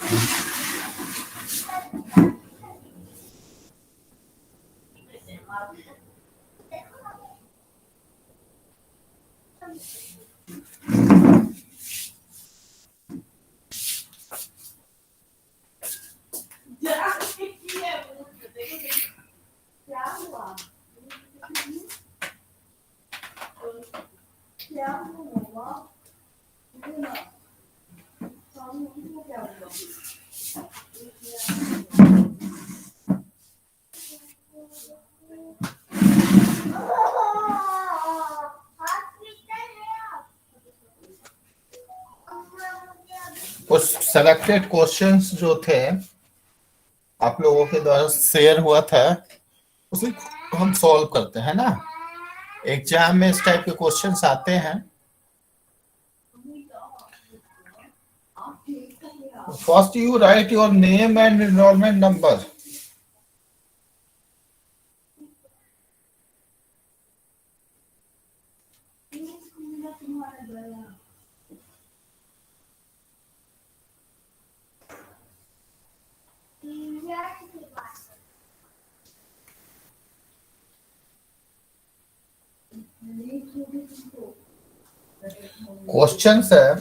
कुछ selected questions जो थे आप लोगों के द्वारा शेयर हुआ था उसे हम सॉल्व करते हैं ना। एग्जाम में इस टाइप के क्वेश्चंस आते हैं। First you write your name and enrolment number. Questions है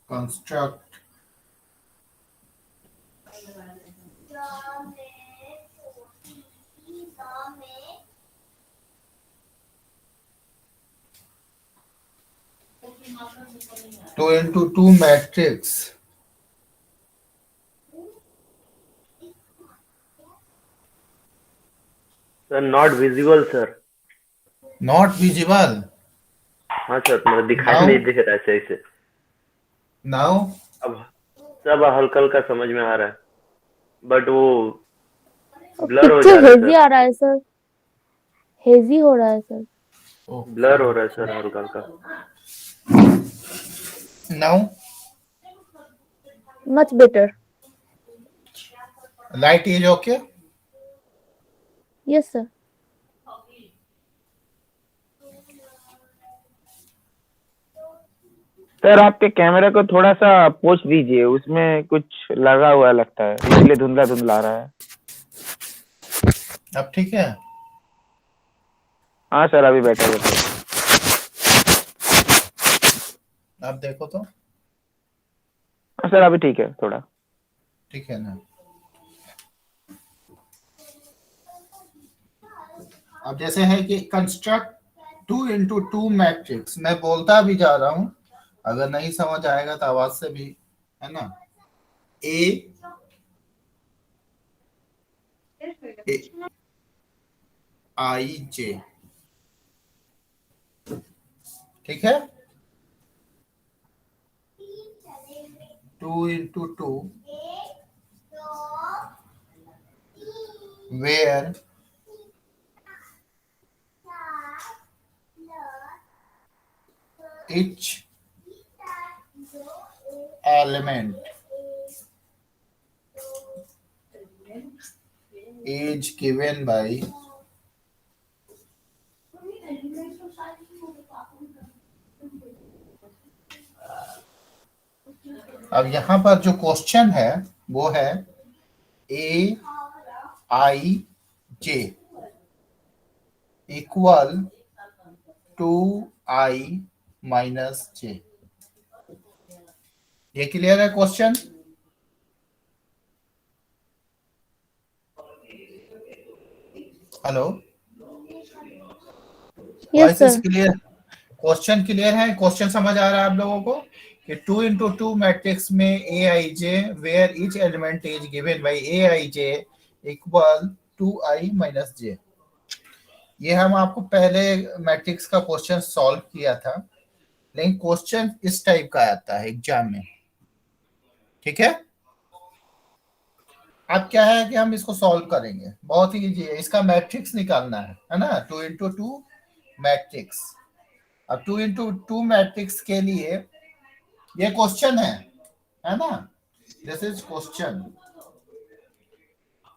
construct two into two matrix sir not visible sir. Not visible. हाँ सर, मतलब दिखाई नहीं दे रहा है सही से। नाउ अब सब हल्का हल्का समझ में आ रहा है, बट वो ब्लर हो जा रहा है हेजी आ रहा है सर, हेजी हो रहा है सर, ब्लर हो रहा है सर हल्का हल्का। Now much better. Light is okay. Yes sir. Sir आपके कैमरे को थोड़ा सा पोछ दीजिए, उसमें कुछ लगा हुआ लगता है, इसलिए धुंधला धुंधला आ रहा है। अब ठीक है। हाँ सर अभी बेटर बेटर। अब देखो तो। हाँ सर अभी ठीक है, थोड़ा ठीक है ना। अब जैसे है कि कंस्ट्रक्ट 2 इंटू 2 मैट्रिक्स, मैं बोलता भी जा रहा हूं, अगर नहीं समझ आएगा तो आवाज से भी, है ना। ए आई जे, ठीक है। 2 into 2 where each element is given by अब यहां पर जो क्वेश्चन है वो है ए I J equal to I minus J. ये क्लियर है question? Hello, yes sir. Clear? Question clear है? क्वेश्चन समझ आ रहा है आप लोगों को कि 2 इंटू 2 मैट्रिक्स में A I J where each element is given by A I J equal to I minus J. ये हम आपको पहले मैट्रिक्स का क्वेश्चन सॉल्व किया था, लेकिन क्वेश्चन इस टाइप का आता है एग्जाम में, ठीक है। अब क्या है कि हम इसको सॉल्व करेंगे, बहुत ही इजी है। इसका मैट्रिक्स निकालना है ना, 2 इंटू 2 मैट्रिक्स। अब 2 इंटू 2 मैट्रिक्स के लिए ये क्वेश्चन है ना, दिस इज क्वेश्चन।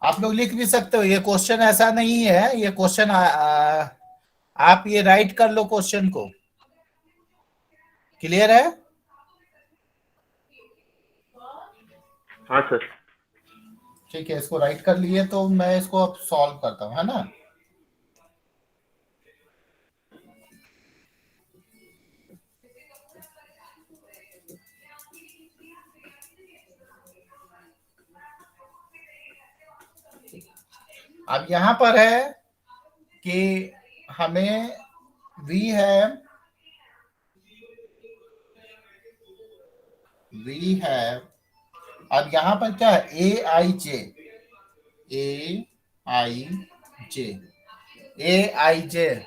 आप लोग लिख भी सकते हो, ये क्वेश्चन ऐसा नहीं है, ये क्वेश्चन आप ये राइट कर लो क्वेश्चन को। क्लियर है? हाँ सर। ठीक है, इसको राइट कर लिए, तो मैं इसको अब सॉल्व करता हूं, है ना। अब यहां पर है कि हमें वी है, अब यहां पर क्या है, ए I J, A I J, A I J,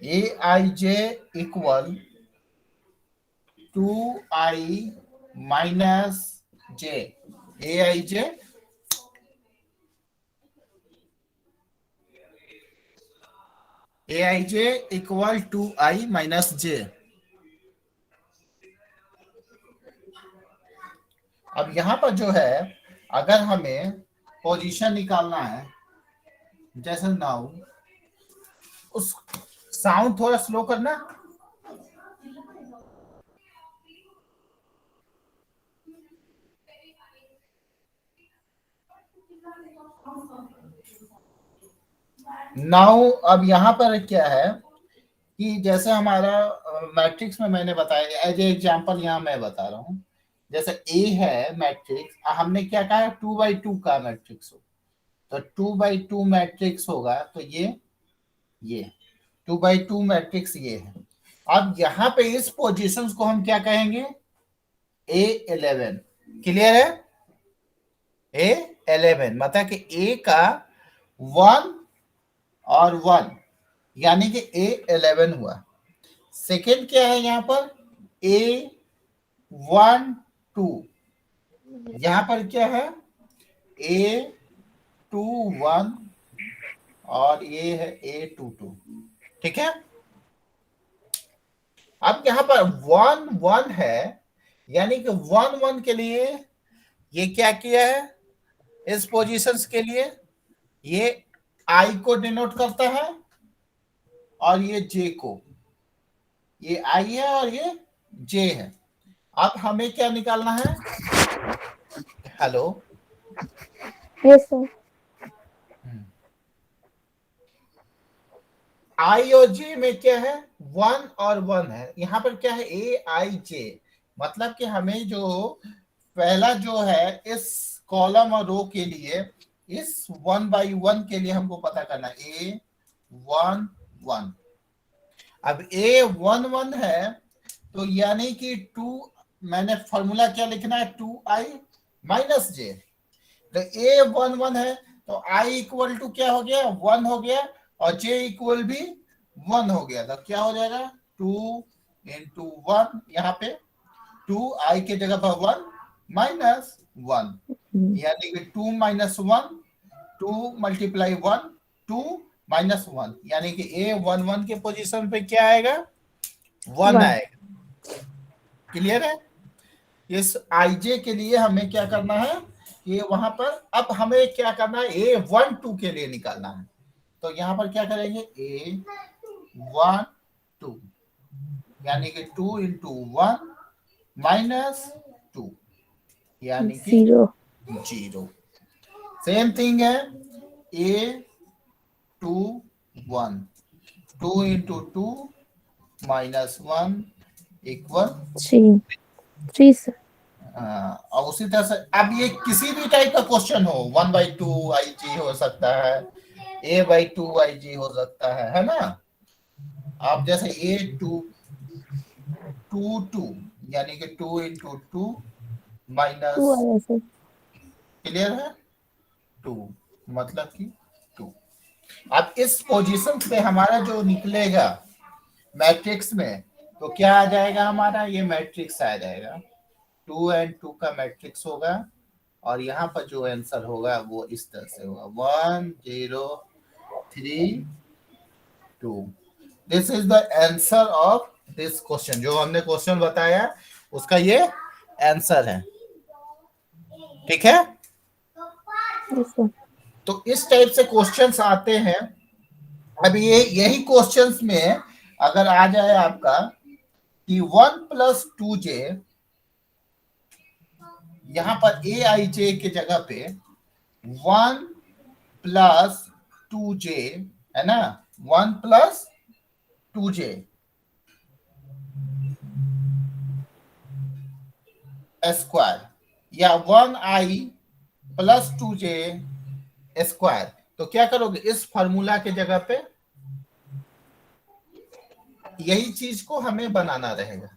A I J equal 2i minus J, A I J equal 2i minus जे। अब यहां पर जो है, अगर हमें पोजीशन निकालना है, जैसे नाउ, उस साउंड थोड़ा स्लो करना। नाउ अब यहां पर क्या है कि जैसे हमारा मैट्रिक्स में मैंने बताया, एज ए एग्जाम्पल यहाँ मैं बता रहा हूँ, जैसे ए है मैट्रिक्स, हमने क्या कहा है, 2x2 का मैट्रिक्स हो, तो 2x2 मैट्रिक्स होगा, तो ये 2x2 मैट्रिक्स ये है। अब यहाँ पे इस पोजीशंस को हम क्या कहेंगे, A11। क्लियर है? A11 मतलब कि A का 1 और 1, यानी कि A11 हुआ। सेकेंड क्या है यहाँ पर, A12, यहाँ पर क्या है, A21 और ये है A22। ठीक है, अब यहाँ पर 1 1 है, यानी कि 1 1 के लिए ये क्या किया है, इस पोजीशंस के लिए ये I को डिनोट करता है, और ये J को, ये I है और ये J है। अब हमें क्या निकालना है, हेलो, यस सर। I और J में क्या है, 1 और 1 है, यहाँ पर क्या है, AIJ, मतलब कि हमें जो पहला जो है इस कॉलम और रो के लिए, इस 1/1 के लिए हमको पता करना है, A11। अब A11 है, तो यानी कि 2, मैंने फॉर्मूला क्या लिखना है, 2i माइनस जे। तो A11 है, तो i इक्वल टू क्या हो गया, 1 हो गया, और j इक्वल भी 1 हो गया। तो क्या हो जाएगा, 2 into 1, यहाँ पे 2i के जगह पर 1 माइनस 1, यानी कि 2 minus 1, 2 multiply 1, 2 minus 1, यानी कि A11 के पोजीशन पे क्या आएगा, 1 आएगा। क्लियर है? इस IJ के लिए हमें क्या करना है, ये वहां पर, अब हमें क्या करना है, A12 के लिए निकालना है। तो यहां पर क्या करेंगे, A12, यानी कि 2 into 1 minus 2, यानी कि 0। सेम थिंग है, A21, 2 into 2 minus 1 equal 3 sir. और उसी तरह से अब ये किसी भी टाइप का क्वेश्चन हो, 1/2 हो सकता है, A/2 हो सकता है ना। आप जैसे A22, यानी कि 2 into 2 minus, क्लियर है, 2 मतलब कि 2। अब इस पोजीशन पे हमारा जो निकलेगा मैट्रिक्स में, तो क्या आ जाएगा हमारा, ये मैट्रिक्स आ जाएगा, 2 and 2 का मैट्रिक्स होगा, और यहाँ पर जो आंसर होगा वो इस तरह से होगा, 1 0 3 2। This is the answer of this question. जो हमने क्वेश्चन बताया उसका ये आंसर है। ठीक है, तो इस टाइप से क्वेश्चंस आते हैं अब ये यही क्वेश्चंस में अगर आ जाए आपका कि 1+2j, यहां पर ए आई जे के जगह पे 1+2j है ना, 1+2j स्क्वायर या 1i+2j स्क्वायर, तो क्या करोगे इस फॉर्मूला के जगह पे यही चीज को हमें बनाना रहेगा,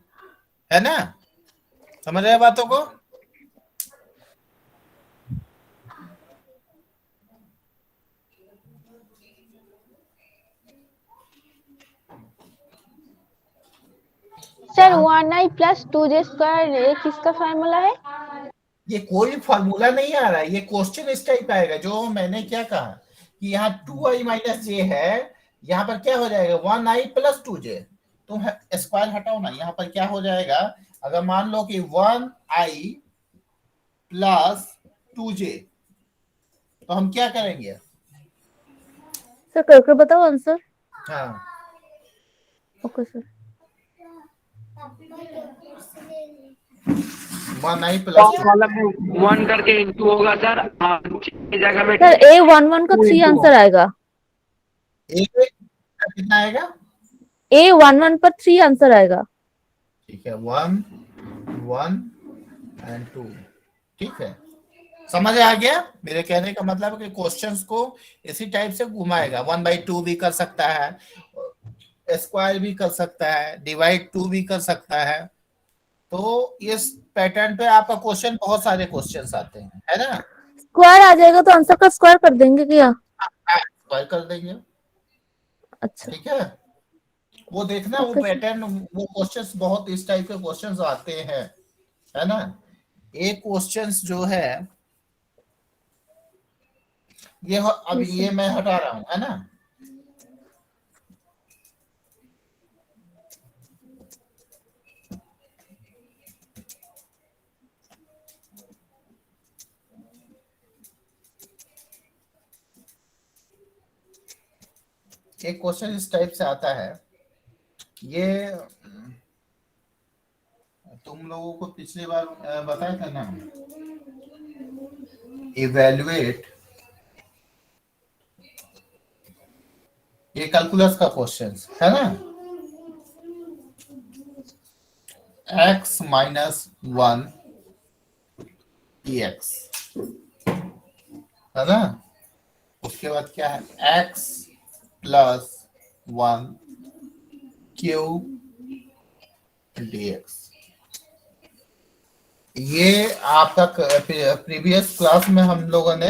है ना, समझ रहे बातों को। सर 1i+2j² ये किसका फार्मूला है? ये कोई फॉर्मूला नहीं आ रहा है, ये क्वेश्चन इस टाइप आएगा जो मैंने क्या कहा कि यहाँ 2i-j है, यहाँ पर क्या हो जाएगा 1i+2j, तुम स्क्वायर हटाओ ना, यहाँ पर क्या हो जाएगा, अगर मान लो कि 1i+2j, तो हम क्या करेंगे। सर करके बताओ आंसर। हाँ ओके सर। 1i+2, मतलब 1 करके इंटू होगा सर, की जगह में सर A11 का 2 3 इंटू आंसर आएगा। ए का कितना आएगा, A11 पर 3 आंसर आएगा। ठीक है 1 1 एंड 2, ठीक है, समझ आ गया मेरे कहने का मतलब कि क्वेश्चंस को इसी टाइप से घुमाएगा, 1/2 भी कर सकता है, स्क्वायर भी कर सकता है, डिवाइड 2 भी कर सकता है, तो इस पैटर्न पे आपका क्वेश्चन बहुत सारे क्वेश्चंस आते हैं, है ना, स्क्वायर आ जाएगा तो आंसर का स्क्वायर कर देंगे क्या? स्क्वायर कर देंगे, अच्छा ठीक है, वो देखना वो ओके सर। पैटर्न, वो क्वेश्चंस बहुत इस टाइप के क्वेश्चंस आते हैं, है ना। एक क्वेश्चंस जो है अब यस ये सर। मैं हटा रहा हूं, है ना, एक क्वेश्चन इस टाइप से आता है, ये तुम लोगों को पिछली बार बताया था ना, इवेल्युएट, ये कैलकुलस का क्वेश्चन है ना, x-1 dx, है ना, उसके बाद क्या है x+1 q dx, ये आपका प्रीवियस क्लास में हम लोगों ने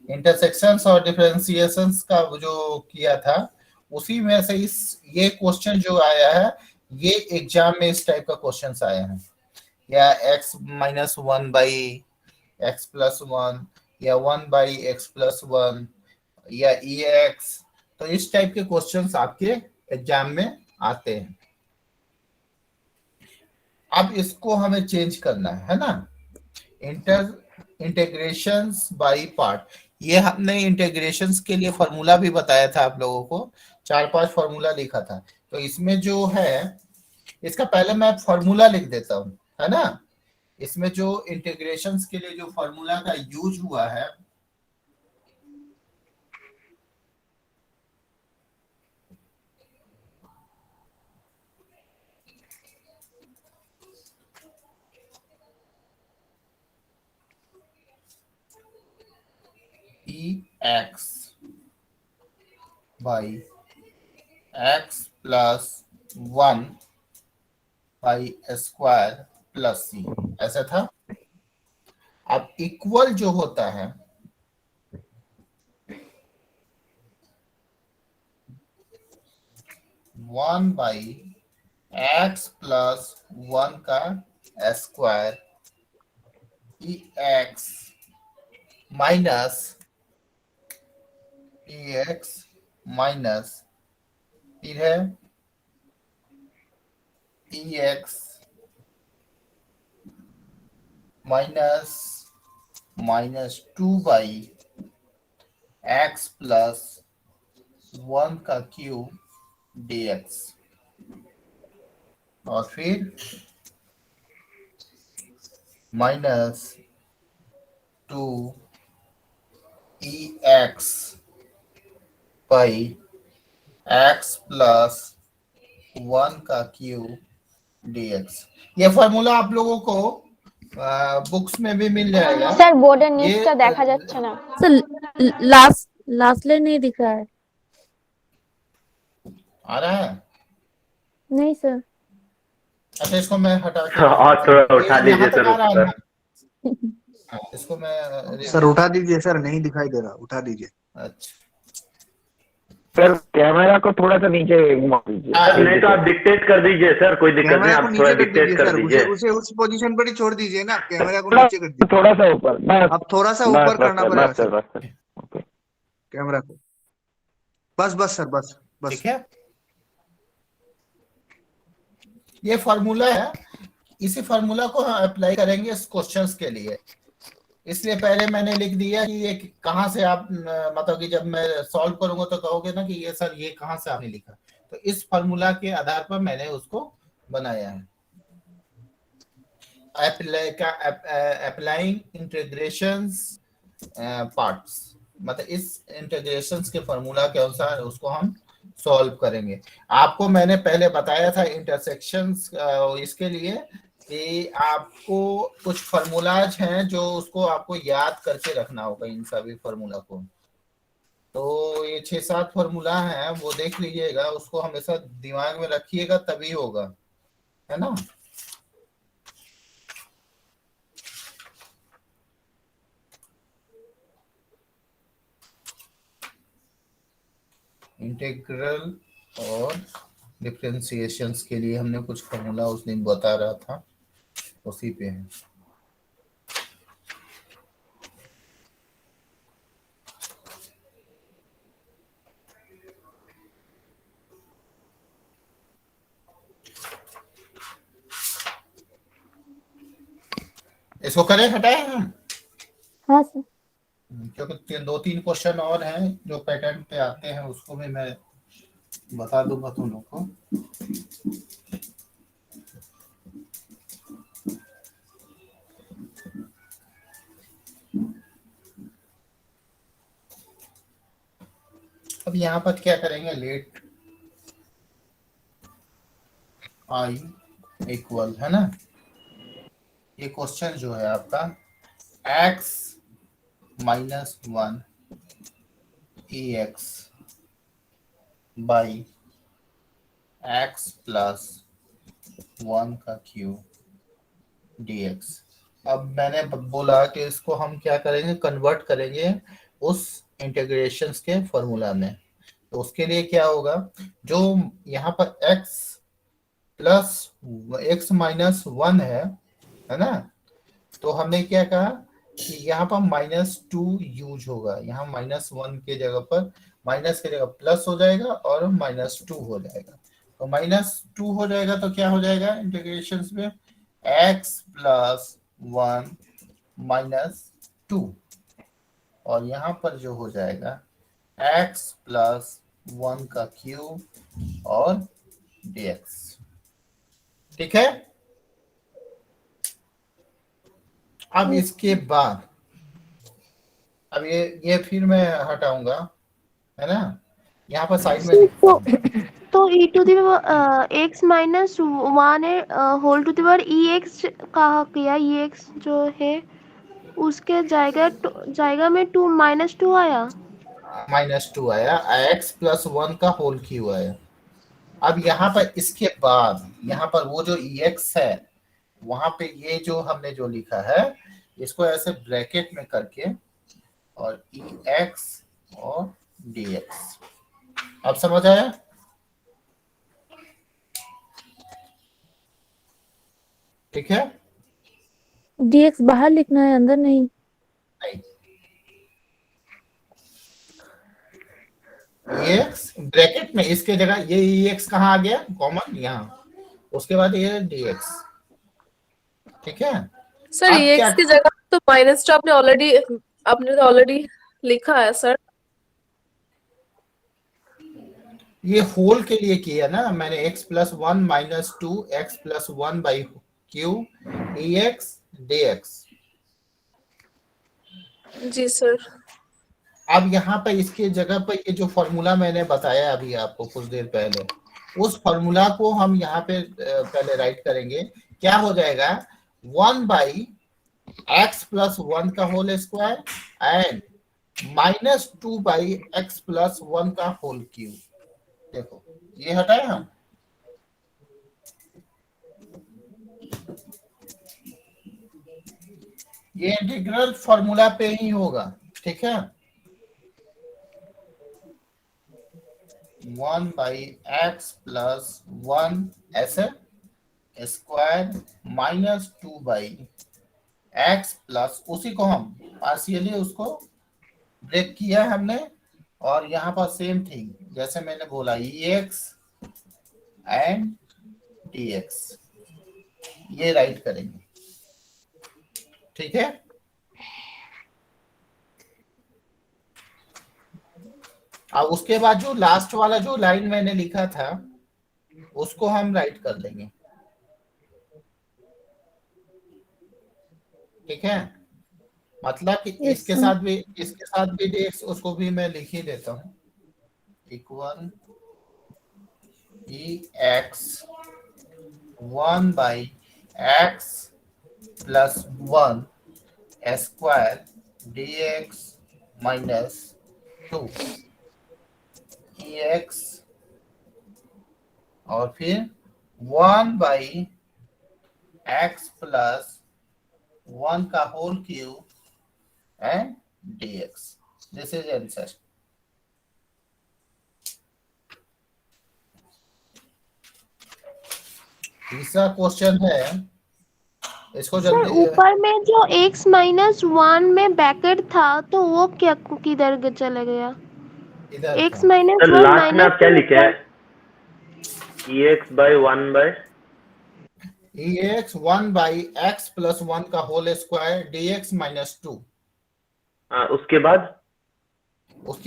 इंटरसेक्शंस और डिफरेंशिएशंस का जो किया था उसी में से ये क्वेश्चन जो आया है, ये एग्जाम में इस टाइप का क्वेश्चन आए हैं, या x-1/x+1 या 1/x+1 या ex, तो इस टाइप के क्वेश्चंस आपके एग्जाम में आते हैं। अब इसको हमें चेंज करना है ना, इंटेग्रेशंस बाय पार्ट, ये हमने इंटेग्रेशंस के लिए फॉर्मूला भी बताया था आप लोगों को, 4-5 फॉर्मूला लिखा था, तो इसमें जो है इसका पहले मैं फॉर्मूला लिख देता हूं, है ना, इसमें जो इंटीग्रेशंस के लिए जो फॉर्मूला का यूज हुआ है, ex by x+1 by square plus C, ऐसा था। अब इक्वल जो होता है 1/x+1 का स्क्वायर एक्स माइनस फिर है एक्स -(-2)/x+1 1 का क्यूब dx, और फिर minus 2 ex by x plus 1 का क्यूब dx। ये फॉर्मूला आप लोगों को बुक्स में भी मिल जाएगा। স্যার বোর্ডের ये নিচটা দেখা যাচ্ছে না। सर लास्ट लाइन नहीं दिख रहा है। आ रहा है? नहीं सर। अच्छा, इसको मैं हटा के और थोड़ा उठा ये लीजिए यहाँ तक सर आ रहा है ऊपर। ना? हाँ, इसको मैं सर उठा दीजिए सर, नहीं दिखाई दे रहा, उठा दीजिए। अच्छा, सर कैमरा को थोड़ा सा नीचे घुमा दीजिए। हाँ, नहीं तो आप डिक्टेट कर दीजिए सर, कोई दिक्कत नहीं, कैमरा को आप थोड़ा नीचे कर डिक्टेट दीजिए कर सर, दीजिए। उसे उस पोजीशन पर ही छोड़ दीजिए ना, कैमरा को नीचे कर दीजिए। थोड़ा सा ऊपर, बस अब थोड़ा सा बस ऊपर बस करना सर, पड़ेगा बस सर, सर, बस सर। ओके, कैमरा को। बस बस सर, बस बस। ठीक है। ये फॉर्मूला है, इसी फॉर्मूला को हम अप्लाई करेंगे इस क्वेश्चंस के लिए। इसलिए पहले मैंने लिख दिया कि ये कहाँ से आप मतलब कि जब मैं सॉल्व करूंगा तो कहोगे ना कि ये सर ये कहाँ से आपने लिखा, तो इस फॉर्मूला के आधार पर मैंने उसको बनाया है। अप्लाइंग इंटीग्रेशंस पार्ट्स, मतलब इस इंटीग्रेशंस के फॉर्मूला के अनुसार उसको हम सॉल्व करेंगे। आपको मैंने पहले बताया था इंटरसेक्शंस इसके लिए कि आपको कुछ फॉर्मूलाज हैं जो उसको आपको याद करके रखना होगा, इन सभी फॉर्मूला को। तो ये 6-7 फॉर्मूला हैं, वो देख लीजिएगा, उसको हमेशा दिमाग में रखिएगा, तभी होगा, है ना। इंटीग्रल और डिफरेंशिएशंस के लिए हमने कुछ फॉर्मूला उस दिन बता रहा था, उसी पे है। इसको करें, हटाए हम, हाँ सर। क्योंकि 2-3 क्वेश्चन और हैं जो पैटर्न पे आते हैं, उसको भी मैं बता दूंगा तुम लोग को। अब यहाँ पर क्या करेंगे, लेट आई इक्वल, है ना। ये क्वेश्चन जो है आपका x minus 1 ex by x plus 1 का क्यूब dx। अब मैंने बोला कि इसको हम क्या करेंगे, कन्वर्ट करेंगे उस इंटीग्रेशंस के फॉर्मूला में। तो उसके लिए क्या होगा, जो यहाँ पर x प्लस x माइनस 1 है ना, तो हमने क्या कहा कि यहाँ पर -2 यूज होगा, यहाँ -1 के जगह पर माइनस के जगह प्लस हो जाएगा और -2 हो जाएगा। तो -2 हो जाएगा तो क्या हो जाएगा इंटीग्रेशंस में, x प्लस 1 -2, और यहाँ पर जो हो जाएगा x प्लस 1 का क्यूब और dx। ठीक है। अब इसके बाद अब ये फिर मैं हटाऊंगा, है ना, यहाँ पर साइड में लिखता हूँ। तो e to the x minus 1 है whole to the power ex कहा किया, ex जो है उसके जाएगा में 2 -2 आया। -2 आया, x प्लस 1 का होल क्यूब आया। अब यहाँ पर इसके बाद यहाँ पर वो जो ex है, वहां पे ये जो हमने जो लिखा है इसको ऐसे ब्रैकेट में करके और ex और dx। अब समझ आया? ठीक है। dx बाहर लिखना है, अंदर नहीं। नहीं, ex ब्रैकेट में, इसके जगह ये ex कहाँ आ गया कॉमन, यहाँ, उसके बाद ये dx। ठीक है। सर अब ये क्या, x की जगह तो -2 आपने ऑलरेडी लिखा है सर। ये होल के लिए किया ना मैंने, x plus one minus two x plus one by cube e x d x. जी सर। अब यहाँ पे इसके जगह पर ये जो फॉर्मूला मैंने बताया अभी आपको कुछ देर पहले, उस फॉर्मूला को हम यहाँ पे पहले राइट करेंगे। क्या हो जाएगा, 1/x प्लस वन का whole square and -2/x plus one का होल क्यूब। देखो ये हटाए हम, ये इंटीग्रल फॉर्मूला पे ही होगा, ठीक है। 1/x प्लस वन ऐसे स्क्वायर -2/x प्लस, उसी को हम पार्शियली उसको ब्रेक किया हमने, और यहाँ पर सेम थिंग जैसे मैंने बोला ex एंड dx, ये राइट करेंगे, ठीक है। अब उसके बाद जो लास्ट वाला जो लाइन मैंने लिखा था उसको हम राइट कर देंगे, ठीक है। मतलब कि इसके साथ भी dx, उसको भी मैं लिख ही देता हूँ, equal ex 1/x plus one square dx minus 2 ex और फिर 1/x प्लस वन का whole cube and dx। This is answer. तीसरा क्वेश्चन है, इसको सर जल्दी ऊपर में जो x माइनस वन में ब्रैकेट था तो वो क्या किधर चला गया? इधर x minus sir one last में आप क्या लिखे माइनस हैं? ex by 1/, ex 1/x plus one का होल स्क्वायर dx माइनस 2, उसके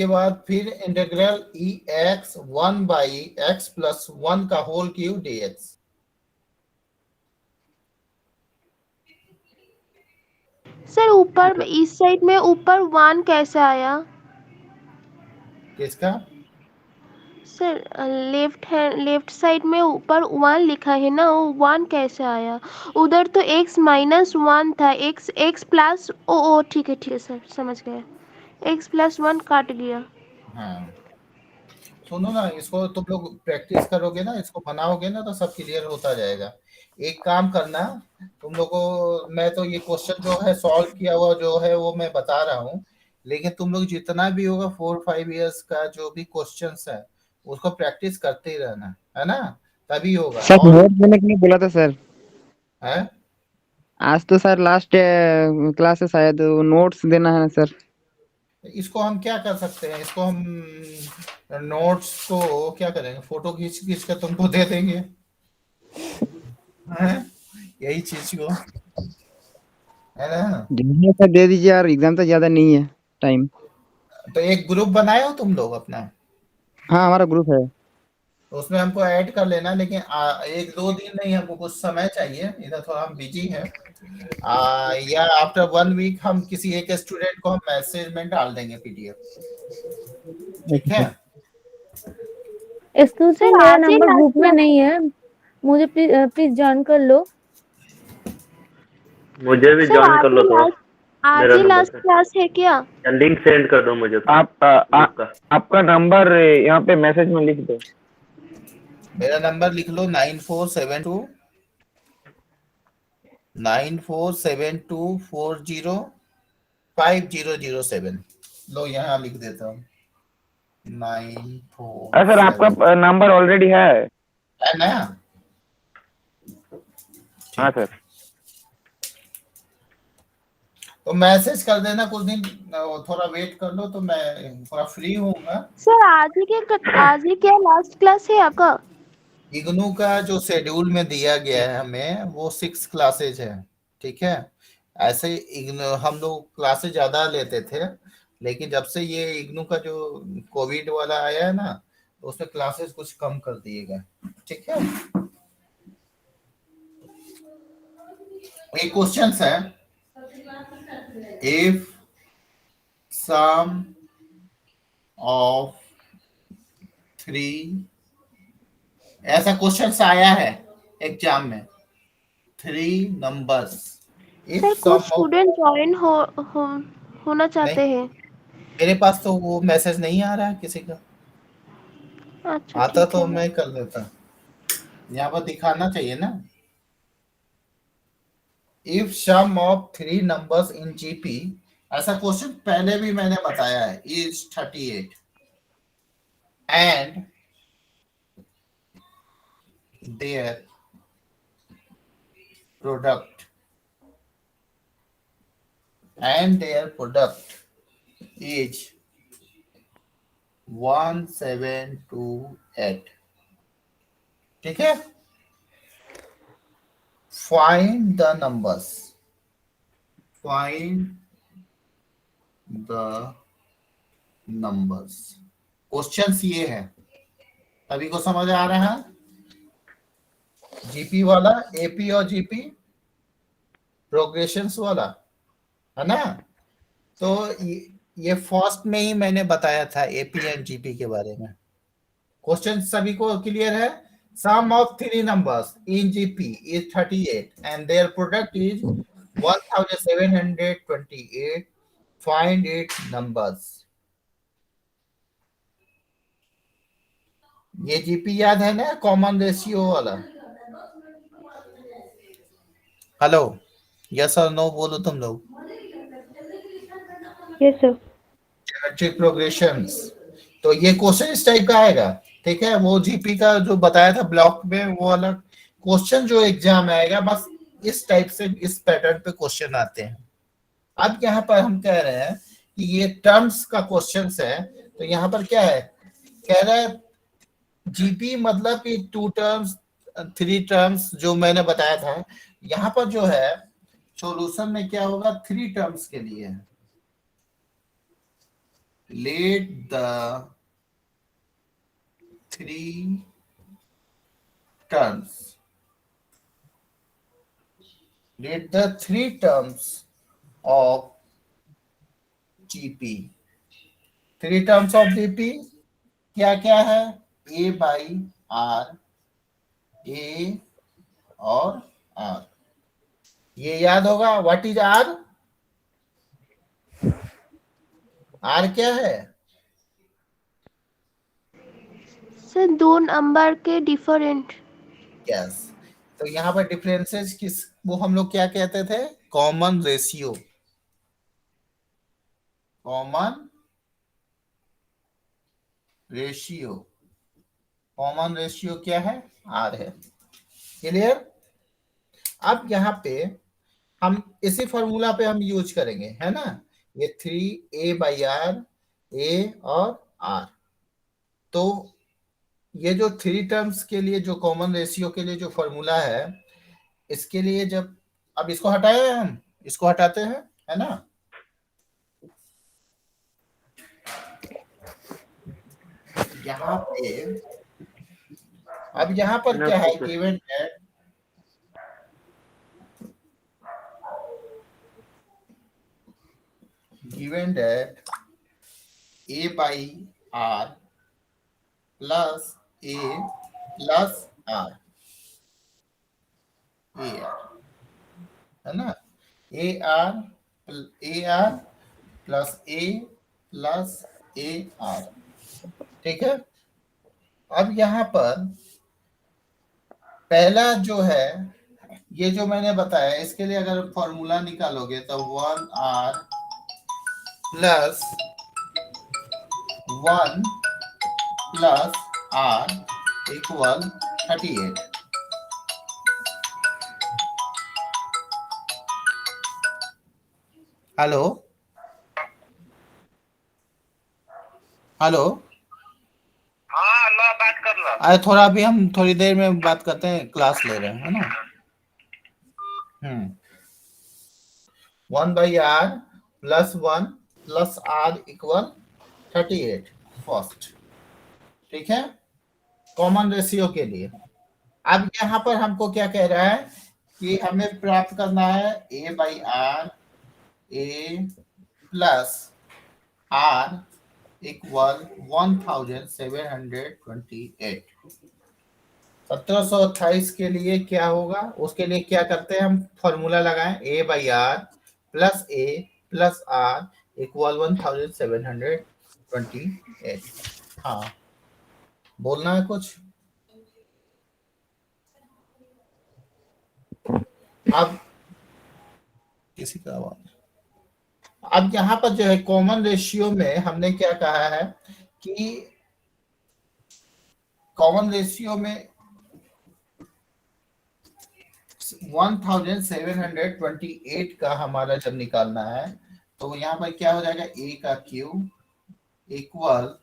बाद फिर integral ex 1/x plus one का होल क्यूब dx। सर ऊपर में इस साइड में ऊपर वन कैसे आया? किसका? सर लेफ्ट साइड में ऊपर वन लिखा है ना, वो वन कैसे आया? उधर तो x माइनस वन था, x प्लस ओ ठीक है सर, समझ गया। x प्लस वन काट गया। हाँ सुनो ना, इसको तुम लोग प्रैक्टिस करोगे ना, इसको बनाओगे ना तो सब क्लियर होता जाएगा। एक काम करना तुम लोगों को, मैं तो ये क्वेश्चन जो है सॉल्व किया हुआ जो है वो मैं बता रहा हूँ, लेकिन तुम लोग जितना भी होगा 4-5 इयर्स का जो भी क्वेश्चंस है उसको प्रैक्टिस करते ही रहना, है ना, तभी होगा। सर और नोट देने के लिए बोला था सर, है आज तो सर लास्ट क्लास है शायद, नोट्स देना है ना सर। इसको हम क्या कर सकते हैं, इसको हम नोट्स को क्या करेंगे, फोटो खींच खींच कर तुमको दे देंगे, हैं? यही चीज को, है ना। दीजिए सर, दे दीजिए यार, एग्जाम तो ज्यादा नहीं है टाइम। तो एक ग्रुप बनाए हो तुम लोग अपना, हाँ हमारा ग्रुप है। तो उसमें हमको ऐड कर लेना, लेकिन 1-2 दिन नहीं, हमको कुछ समय चाहिए, इधर थोड़ा हम बिजी हैं। या आफ्टर 1 वीक हम किसी एक स्टूडेंट को हम मैसेज में डाल देंगे PDF, ठीक है। एक्सक्यूज सर मेरा आज ही नंबर ग्रुप में लास्ट नहीं है, मुझे प्लीज ज्वाइन कर लो। मुझे भी सर ज्वाइन कर लो थोड़ा, आज मेरा ही नंबर लास्ट पे क्लास है क्या? लिंक सेंड कर दो मुझे तो, आप ग्रुप का। आपका नंबर यहाँ पे मैसेज में लिख दो। मेरा नंबर लिख लो 9472405007। लो यहाँ लिख देता हूँ 94। सर आपका नंबर ऑलरेडी है ना। हाँ सर। तो मैसेज कर देना कुछ दिन, थोड़ा वेट कर लो, तो मैं थोड़ा फ्री होऊंगा। सर आज ही क्या लास्ट क्लास है आपका? इग्नू का जो शेड्यूल में दिया गया है हमें वो 6 क्लासेज है, ठीक है। ऐसे इग्नू हम लोग क्लासेज ज्यादा लेते थे, लेकिन जब से ये इग्नू का जो कोविड वाला आया है ना, तो उसमें क्लासेस कुछ कम कर दिए गए, ठीक है। एक क्वेश्चन है, इफ सम ऑफ 3, ऐसा क्वेश्चन आया है एग्जाम में, 3 नंबर्स, इफ सर सम कुछ ऑफ, स्टूडेंट ज्वाइन होना चाहते नहीं हैं। मेरे पास तो वो मैसेज नहीं आ रहा है किसी का, अच्छा आता ठीक तो है। मैं कर देता, यहाँ पर दिखाना चाहिए ना। If sum of 3 numbers in GP, ऐसा क्वेश्चन पहले भी मैंने बताया है, is 38 and their product is 1728, ठीक है। फाइंड द नंबर्स, क्वेश्चन ये है, अभी को समझ आ रहा है, जीपी वाला, एपी और जीपी प्रोग्रेशंस वाला, है ना। तो ये फर्स्ट में ही मैंने बताया था एपी एंड जीपी के बारे में। क्वेश्चन सभी को क्लियर है। Sum of 3 numbers in GP is 38 and their product is 1728, find it numbers. ये जीपी याद है ना, कॉमन रेशियो वाला। हेलो, यस और नो बोलो तुम लोग। Yes sir. ज्योमेट्रिक प्रोग्रेशंस, तो ये क्वेश्चन इस टाइप का आएगा, ठीक है। वो जीपी का जो बताया था ब्लॉक में, वो अलग क्वेश्चन जो एग्जाम में आएगा, बस इस टाइप से, इस पैटर्न पे क्वेश्चन आते हैं। अब यहाँ पर हम कह रहे हैं कि ये टर्म्स का क्वेश्चन है, तो यहाँ पर क्या है, कह रहा है जीपी मतलब कि 2 टर्म्स 3 टर्म्स जो मैंने बताया था। यहाँ पर जो है सॉल्यूशन में क्या होगा, 3 टर्म्स के लिए है। Let the 3 terms, let the 3 terms of GP, 3 terms of GP क्या क्या है, A by R, A और R, ये याद होगा। What is R? R क्या है? सर 2 नंबर के डिफरेंट। यस, तो यहाँ पर डिफरेंसेस किस, वो हम लोग क्या कहते थे, common ratio. Common ratio, common ratio क्या है, R है। क्लियर। अब यहाँ पे हम इसी फॉर्मूला पे हम यूज करेंगे, है ना। ये 3A by R, A और R, तो ये जो 3 टर्म्स के लिए जो कॉमन रेशियो के लिए जो फॉर्मूला है, इसके लिए जब, अब इसको हटाए, हम इसको हटाते हैं, है ना। यहाँ पे अब यहाँ पर क्या है, गिवन है given that A by R plus A plus R, AR, है ना, AR plus A plus AR, ठीक है। अब यहाँ पर पहला जो है, ये जो मैंने बताया, इसके लिए अगर फॉर्मूला निकालोगे तो 1R plus 1 plus R equal 38। Hello hello, हाँ लो बात कर लो। अरे थोड़ा अभी हम थोड़ी देर में बात करते हैं, क्लास ले रहे हैं, है ना। 1 by R plus 1 plus R equal 38 first, ठीक है, कॉमन रेशियो के लिए। अब यहाँ पर हमको क्या कह रहा है कि हमें प्राप्त करना है a by r a plus r equal 1728। 1728 के लिए क्या होगा, उसके लिए क्या करते हैं हम, फॉर्मूला लगाएं, a by r plus r equal 1728। हाँ, बोलना है कुछ? अब किसी का आवाज, अब यहाँ पर जो है कॉमन रेशियो में हमने क्या कहा है कि कॉमन रेशियो में 1728 का हमारा जब निकालना है तो यहाँ पर क्या हो जाएगा, a का क्यूब इक्वल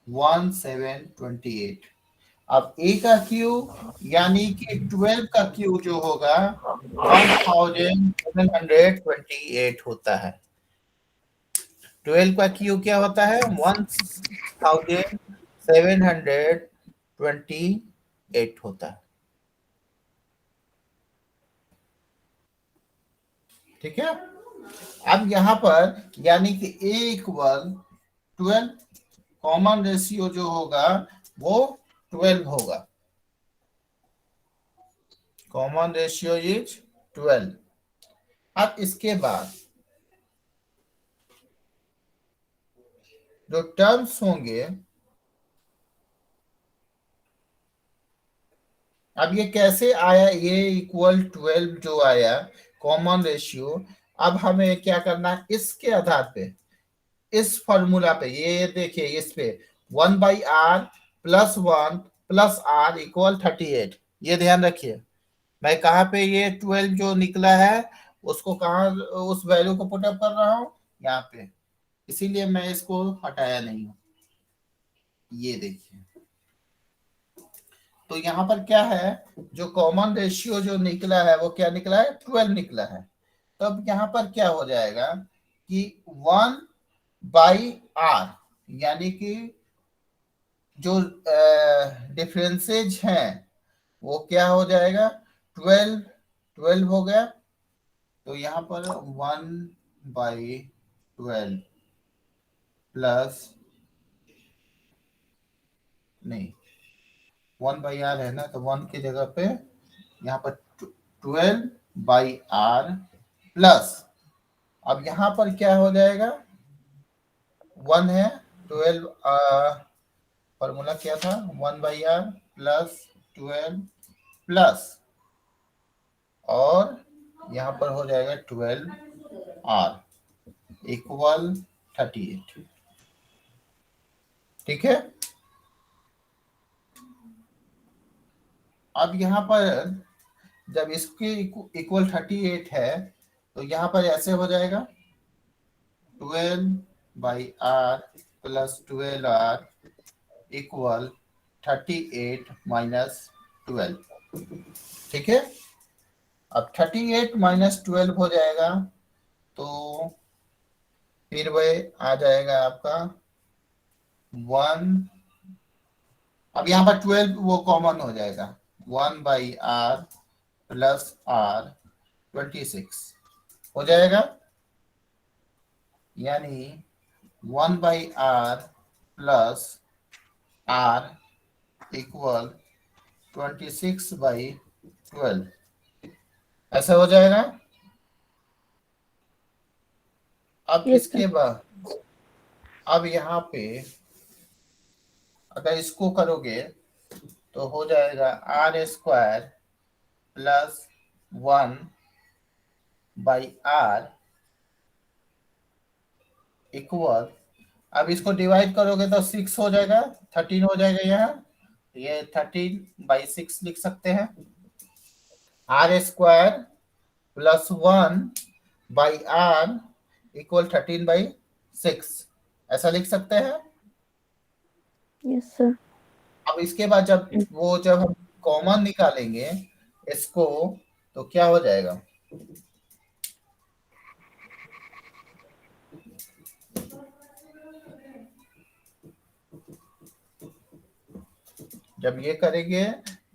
1728। अब a का क्यूब यानी कि 12 का क्यूब जो होगा 1728 होता है। 12 का क्यूब क्या होता है, 1728 होता है। ठीक है, अब यहाँ पर यानी कि a इक्वल 12, कॉमन रेशियो जो होगा वो 12 होगा, कॉमन रेशियो इज 12। अब इसके बाद जो टर्म्स होंगे, अब ये कैसे आया, ये इक्वल 12 जो आया कॉमन रेशियो, अब हमें क्या करना है, इसके आधार पे, इस फॉर्मूला पे, ये देखिए इस पे 1/r plus 1 plus r equal 38। ये ध्यान रखिए, मैं कहाँ पे ये 12 जो निकला है उसको कहाँ, उस वैल्यू को पुटअप कर रहा हूँ यहाँ पे, इसीलिए मैं इसको हटाया नहीं हूँ। ये देखिए, तो यहाँ पर क्या है, जो कॉमन रेशियो जो निकला है वो क्या निकला है, 12 निकला है। तो अब यहाँ पर क्या हो जाएगा कि 1/r यानी कि जो डिफरेंसेज हैं वो क्या हो जाएगा, 12 हो गया। तो यहाँ पर 1/12 प्लस, नहीं 1/r है ना, तो 1 की जगह पे यहाँ पर 12/r प्लस, अब यहाँ पर क्या हो जाएगा, 1 है, 12 फॉर्मूला क्या था, 1/r प्लस 12 प्लस, और यहाँ पर हो जाएगा 12r इक्वल 38। ठीक है, अब यहाँ पर जब इसके इक्वल 38 है तो यहाँ पर ऐसे हो जाएगा 12/r plus 12r equal 38 minus 12। ठीक है, अब 38 माइनस 12 हो जाएगा तो फिर वह आ जाएगा आपका 1, अब यहाँ पर 12 वो कॉमन हो जाएगा, 1/r प्लस r 26 हो जाएगा, यानी 1/r प्लस r इक्वल 26/12, ऐसा हो जाएगा। अब Yes, इसके बाद अब यहाँ पे अगर इसको करोगे तो हो जाएगा r² प्लस 1/r इक्वल, अब इसको डिवाइड करोगे तो 6 हो जाएगा, 13 हो जाएगा, यहाँ ये 13/6 लिख सकते हैं, r² प्लस 1/r इक्वल 13/6, ऐसा लिख सकते हैं। yes, sir. अब इसके बाद जब हम कॉमन निकालेंगे इसको तो क्या हो जाएगा, जब ये करेंगे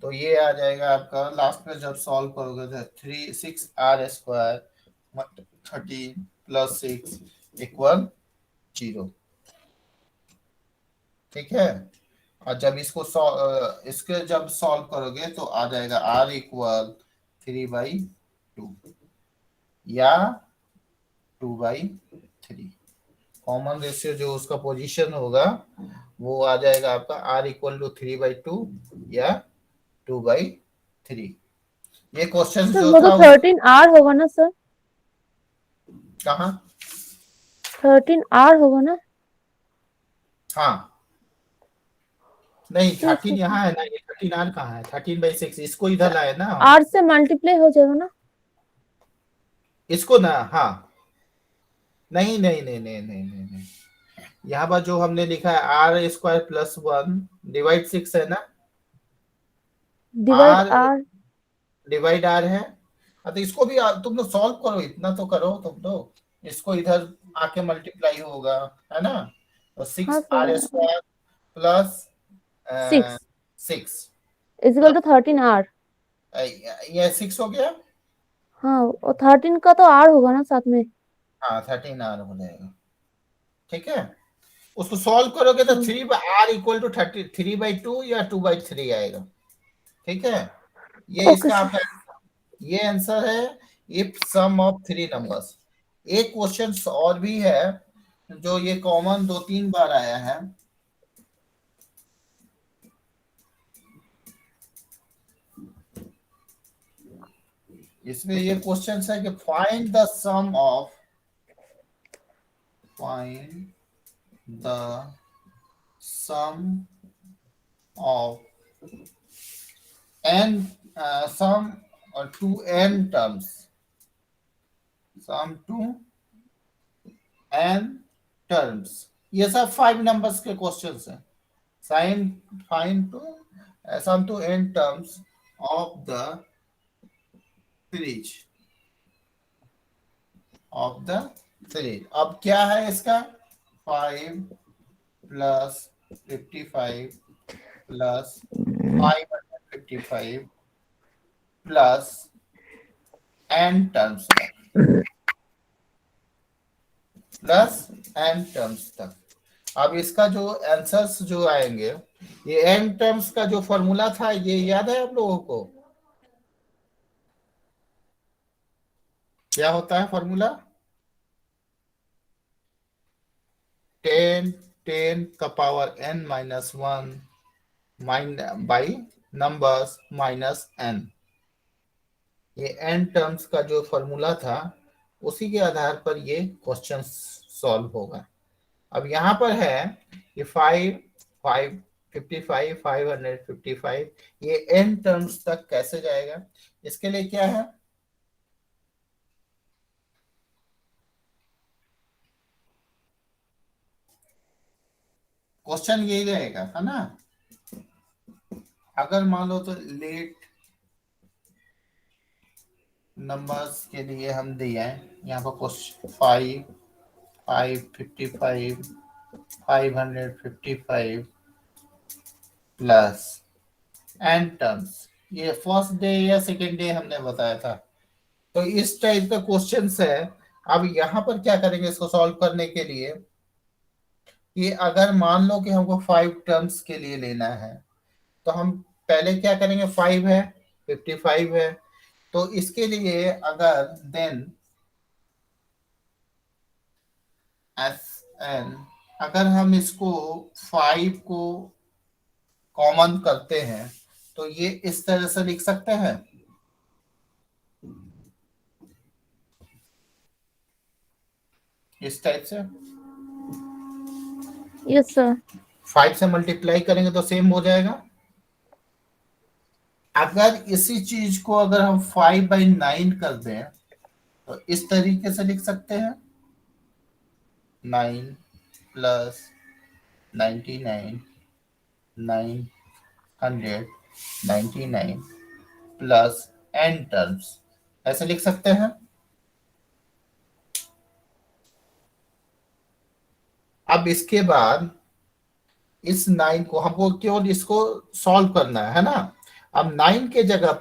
तो ये आ जाएगा आपका, लास्ट में जब सॉल्व करोगे तो 6r² 13 + 6 = 0। ठीक है, और जब इसके जब सॉल्व करोगे तो आ जाएगा r = 3/2 या 2/3। कॉमन रेशियो जो उसका पोजीशन होगा वो आ जाएगा आपका r = 3/2 या 2/3। ये क्वेश्चन सर जो वो तो था 13R होगा ना सर? कहाँ? 13R होगा ना? हाँ, नहीं ठीक 13 है। यहाँ है ना, ये 13r कहाँ है? 13/6 इसको इधर लाए ना, R से मल्टीप्लाई हो जाएगा ना? इसको ना। हाँ, नहीं नहीं नहीं नहीं नहीं नहीं नहीं, यहाँ पर जो हमने लिखा है r² + 1 डिवाइड 6 है ना, divide r R। Divide r है। हाँ, तो इसको भी तुम लोग सॉल्व करो, इतना तो करो तुम लोग, इसको इधर आके मल्टीप्लाई होगा, है ना। तो हाँ 6r² sir, + 6 6 is equal to 13R। ये 6 हो गया। हाँ, और 13 का तो R होगा ना साथ में? हाँ 13r हो जाएगा। ठीक है, उसको सॉल्व करोगे तो 3r = 3/2 या 2/3 आएगा। ठीक है, ये ओके इसका सर। आपका ये आंसर है, इफ सम ऑफ 3 नंबर्स। एक क्वेश्चन और भी है जो ये कॉमन 2-3 बार आया है। इसमें ये क्वेश्चन है कि find the sum of n sum to n terms, sum to n terms। ये सब 5 नंबर्स के क्वेश्चंस हैं। Find to sum to n terms of the series अब क्या है इसका? 5 + 55 + 555 प्लस n टर्म्स तक। अब इसका जो आंसर्स जो आएंगे, ये n टर्म्स का जो फॉर्मूला था ये याद है आप लोगों को? क्या होता है फॉर्मूला? 10⁻n - 1 numbers -n। ये n टर्म्स का जो फॉर्मूला था उसी के आधार पर ये क्वेश्चन सॉल्व होगा। अब यहाँ पर है कि 555 555 ये n टर्म्स तक कैसे जाएगा? इसके लिए क्या है, क्वेश्चन यही रहेगा, है ना। अगर मान लो तो लेट नंबर्स के लिए हम दिए हैं यहाँ पर क्वेश्चन 555 555 प्लस n टर्म्स, ये फर्स्ट डे या सेकेंड डे हमने बताया था। तो इस टाइप का क्वेश्चन है। अब यहाँ पर क्या करेंगे इसको सॉल्व करने के लिए, कि अगर मान लो कि हमको 5 टर्म्स के लिए लेना है तो हम पहले क्या करेंगे, 5 है 55 है, तो इसके लिए अगर देन Sn, अगर हम इसको 5 को कॉमन करते हैं तो ये इस तरह से लिख सकते हैं, इस टाइप से। Yes sir. 5 से मल्टीप्लाई करेंगे तो सेम हो जाएगा। अगर इसी चीज को अगर हम 5/9 कर दें तो इस तरीके से लिख सकते हैं, 9 + 99 999 प्लस n टर्म्स, ऐसे लिख सकते हैं। अब इसके बाद इस 9 को हमको केवल इसको सॉल्व करना है ना। अब 9 के जगह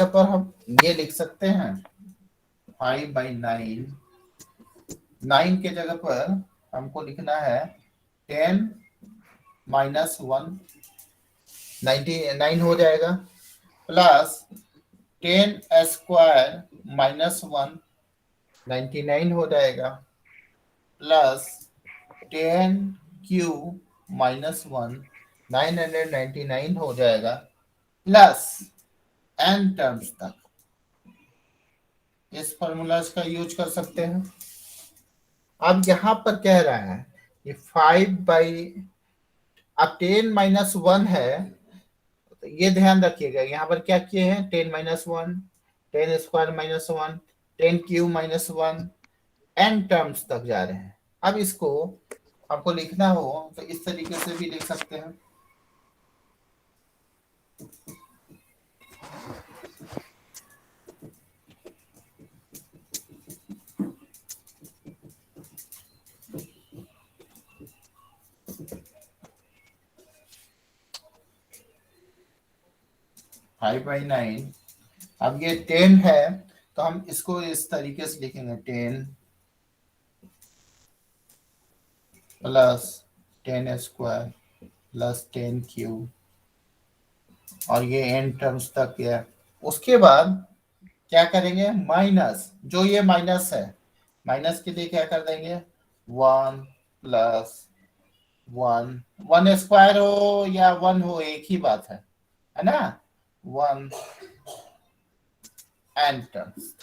पर हम ये लिख सकते हैं 5/9। 9 के जगह पर हमको लिखना है 10 माइनस 1, 99 हो जाएगा, प्लस 10 स्क्वायर माइनस 1, 99 हो जाएगा, प्लस 10 क्यूब माइनस 1, 999 हो जाएगा, प्लस n टर्म्स तक इस फॉर्मूला का यूज कर सकते हैं। अब यहां पर कह रहा है कि अब 10 माइनस 1 है, तो ये ध्यान रखिएगा यहाँ पर क्या किए हैं, 10 minus 1, 10 square minus 1, 10 cube minus 1, n terms तक जा रहे हैं। अब इसको आपको लिखना हो तो इस तरीके से भी लिख सकते हैं। फाइव बाई नाइन, अब ये 10 है तो हम इसको इस तरीके से लिखेंगे 10 प्लस 10 स्क्वायर प्लस 10 क्यूब, और ये n टर्म्स तक है। उसके बाद क्या करेंगे, माइनस, जो ये माइनस है, माइनस के लिए क्या कर देंगे 1 प्लस 1 स्क्वायर हो या 1 हो एक ही बात है ना, 1 n टर्म्स।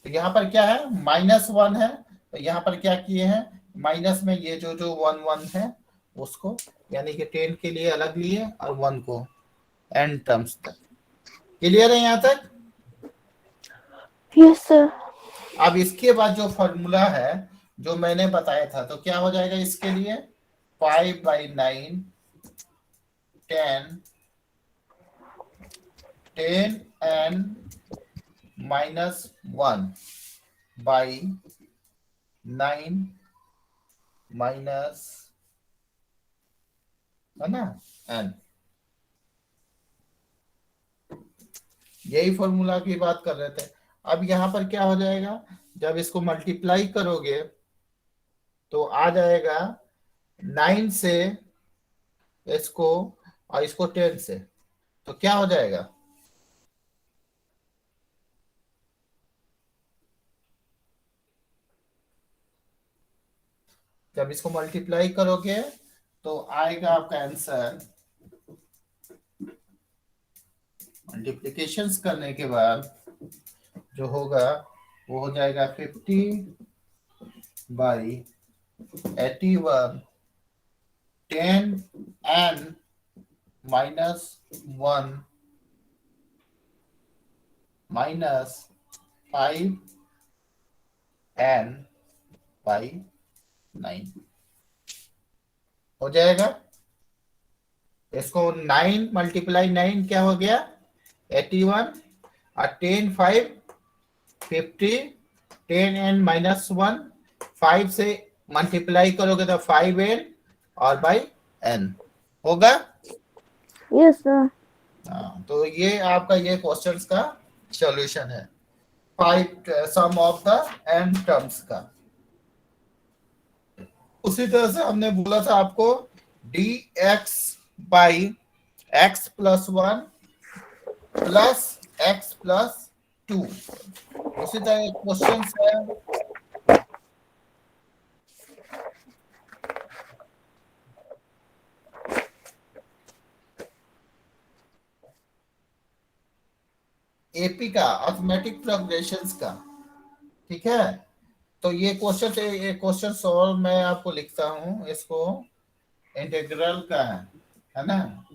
तो यहाँ पर क्या है, -1 है, तो यहाँ पर क्या किए हैं, माइनस में ये जो 1 है उसको, यानी कि 10 के लिए अलग लिए और 1 को n टर्म्स तक। क्लियर है यहाँ तक? Yes sir. अब इसके बाद जो फॉर्मूला है जो मैंने बताया था, तो क्या हो जाएगा इसके लिए, 5/9 10n -1 by 9 माइनस, है ना, n। यही फॉर्मूला की बात कर रहे थे। अब यहां पर क्या हो जाएगा, जब इसको मल्टीप्लाई करोगे तो आ जाएगा 9 से इसको और इसको 10 से, तो क्या हो जाएगा, जब इसको मल्टीप्लाई करोगे तो आएगा आपका आंसर, मल्टीप्लिकेशंस करने के बाद जो होगा वो हो जाएगा 50/81, 10n -1 माइनस 5n/9 हो जाएगा। इसको 9 मल्टीप्लाई 9 क्या हो गया, 81, और 10 5 50, 10n -1, 5 से मल्टीप्लाई करोगे तो 5n और बाई n होगा। Yes sir. हाँ, तो ये आपका ये क्वेश्चंस का सॉल्यूशन है, 5 सम ऑफ द n टर्म्स का। उसी तरह से हमने बोला था आपको dx by x plus 1 plus x plus 2। उसी तरह क्वेश्चन है, एपी का, अर्थमेटिक प्रोग्रेशंस का, ठीक है। तो ये क्वेश्चन सॉल्व मैं आपको लिखता हूं, इसको इंटीग्रल का है ना।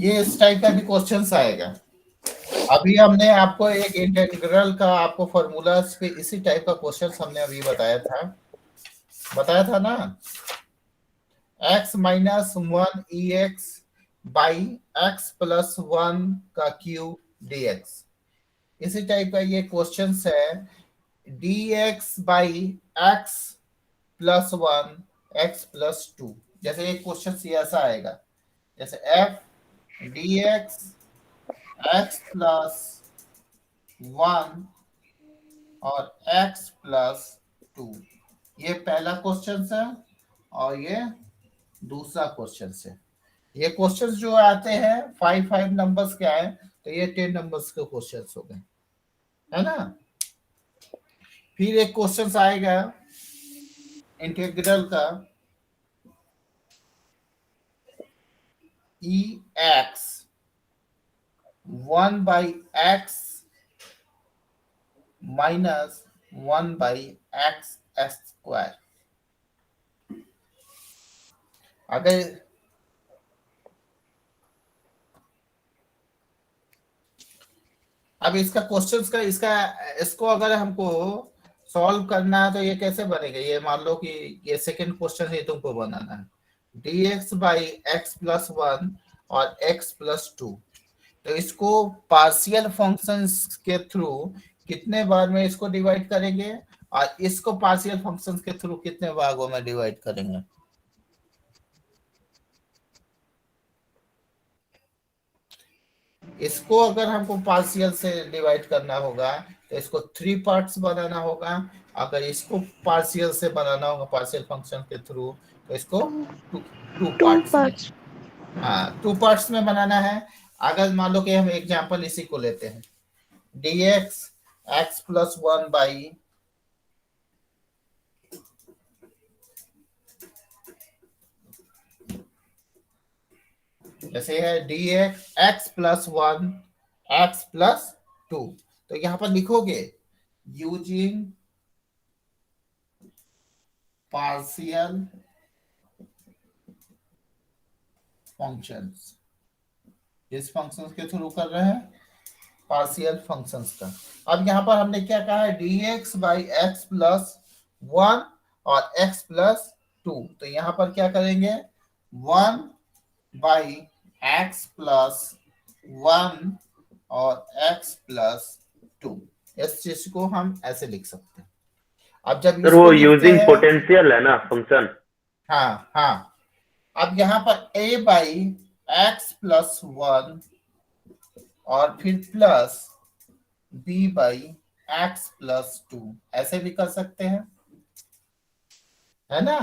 ये इस टाइप का भी क्वेश्चंस आएगा। अभी हमने आपको एक इंटीग्रल का आपको फॉर्मूला पे इसी टाइप का क्वेश्चंस हमने अभी बताया था ना, x minus 1 EX by x plus 1 का क्यूब dx। इसी टाइप का ये क्वेश्चंस है, dx by x plus 1 x plus 2। जैसे एक क्वेश्चन ऐसा आएगा, जैसे f dx x प्लस 1 और x प्लस 2, ये पहला क्वेश्चन है और ये दूसरा क्वेश्चन है। ये क्वेश्चंस जो आते हैं 5 नंबर्स के आए, तो ये 10 नंबर्स के क्वेश्चंस हो गए, है ना। फिर एक क्वेश्चन आएगा इंटीग्रल का EX 1 by x minus 1 by x square. अगर अब इसका क्वेश्चंस का इसको अगर हमको सॉल्व करना है तो ये कैसे बनेगा, ये मान लो कि ये सेकंड क्वेश्चन है, तुमको बनाना है dx बाई x प्लस 1 और x प्लस 2। तो इसको पार्शियल फंक्शंस के थ्रू कितने बार में इसको डिवाइड करेंगे और इसको पार्शियल फंक्शंस के थ्रू कितने भागों में डिवाइड करेंगे। इसको अगर हमको पार्शियल से डिवाइड करना होगा तो इसको 3 पार्ट्स बनाना होगा। अगर इसको पार्शियल से बनाना होगा पार्शियल फंक्शन के थ्रू तो इसको 2 पार्ट्स, हाँ 2 पार्ट्स में बनाना है। अगर मान लो कि हम एग्जांपल इसी को लेते हैं, dx x प्लस 1 बाई जैसे है dx x plus 1 x plus 2, तो यहां पर लिखोगे यूजिंग पार्शियल फंक्शंस। इस फंक्शंस के थ्रू कर रहे हैं पार्शियल फंक्शंस का। अब यहां पर हमने क्या कहा है, dx बाई x प्लस 1 और x प्लस 2, तो यहां पर क्या करेंगे 1 बाई x प्लस 1 और x प्लस 2। इस चीज को हम ऐसे लिख सकते हैं। अब जब सर वो यूजिंग पोटेंशियल है ना फंक्शन, हाँ अब यहाँ पर a बाई x प्लस 1 और फिर plus b by x plus 2 ऐसे भी कर सकते हैं, है ना।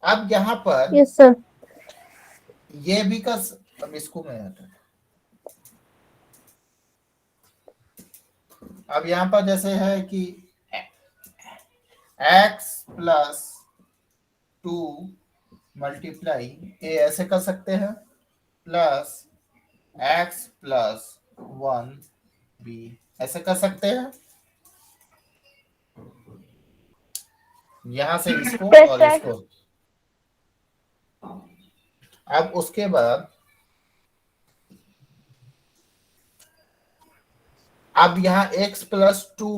अब यहाँ पर यस सर। ये भी अब इसको मैं अब यहाँ पर जैसे है कि x प्लस 2 मल्टीप्लाई ए ऐसे कर सकते हैं प्लस x प्लस 1 b ऐसे कर सकते हैं। यहां से इसको और इसको। अब उसके बाद अब यहाँ x प्लस 2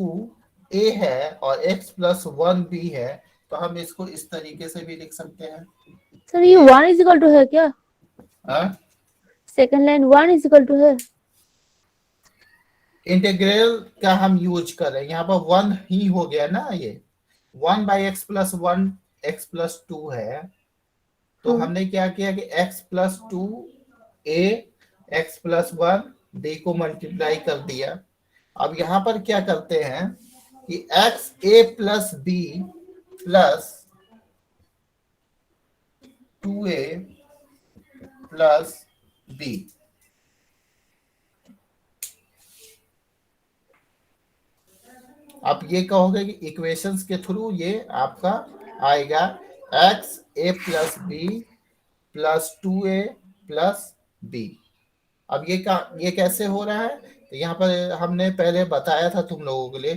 a है और x प्लस 1 b है, तो हम इसको इस तरीके से भी लिख सकते हैं। सर ये 1 इज इक्वल टू है क्या? Second line 1 is equal to है। इंटीग्रल का हम यूज कर रहे हैं, यहाँ पर 1 ही हो गया ना, ये 1 by x plus 1 x plus 2 है, तो हमने क्या किया कि x plus 2 a x plus 1 d को मल्टीप्लाई कर दिया। अब यहाँ पर क्या करते हैं कि x a plus b plus 2a plus b, आप ये कहोगे कि इक्वेशंस के थ्रू ये आपका आएगा x a plus b plus 2a plus b। अब ये कैसे हो रहा है, तो यहाँ पर हमने पहले बताया था तुम लोगों के लिए